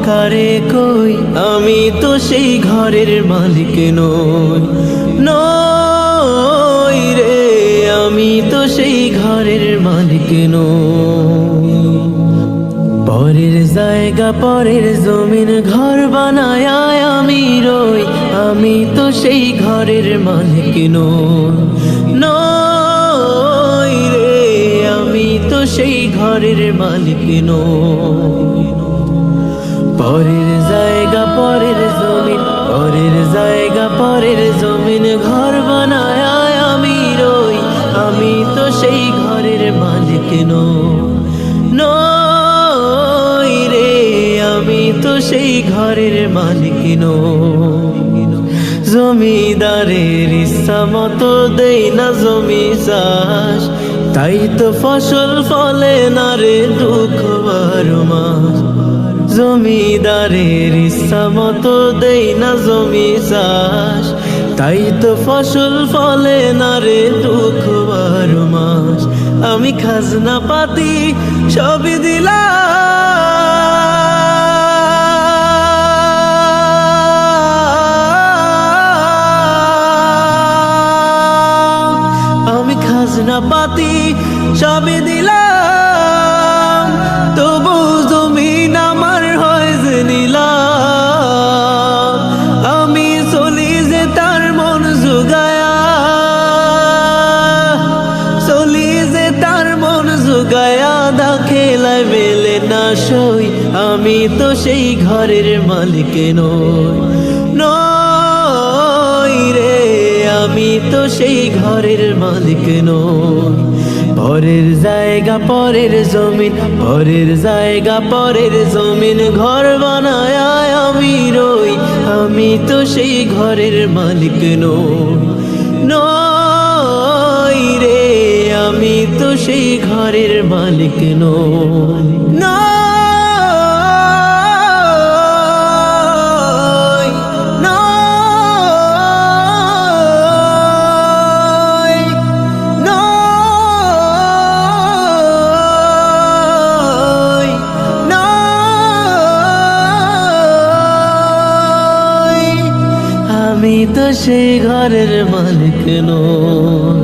কারে কই, আমি তো সেই ঘরের মালিক নই। নই রে, আমি তো সেই ঘরের মালিক নই। পরের জায়গা পরের জমিন ঘর বানায় আমি রই, আমি তো সেই ঘরের মালিক নই। নই রে, আমি তো সেই ঘরের মালিক নই। পরের জায়গা পরের জমিন, পরের জায়গা পরের জমিন ঘর বানায় আমি রই, আমি তো সেই ঘরের মালিক নই। নই রে, আমি তো সেই ঘরের মালিক নই। জমিদারের ইচ্ছা মতো দেই না জমি চাষ, তাই তো ফসল ফলে না রে দুঃখ বারো মাস। জমিদারের ইচ্ছা মতো দেই না জমি চাষ, তাই তো ফসল ফলে না রে দুঃখ বারো মাস। আমি খাজনা পাতি সবই দিলাম, আমি খাজনা পাতি সবই দিলাম, তবু জমিন আমার হয় যে নিলাম। আমি চলি যে তার মন জুগায়া, চলি যে তার মন জুগায়া, দা খেলায় মেলে না সই, আমি তো সেই ঘরের মালিক নই। নই রে, আমি তো সেই ঘরের মালিক নই। পরের জায়গা পরের জমিন, পরের জায়গা পরের জমিন ঘর বানায় আমি রই, আমি তো সেই ঘরের মালিক নই। নই রে, আমি তো সেই ঘরের মালিক নই। নই, আমি তো সেই ঘরের মালিক নই।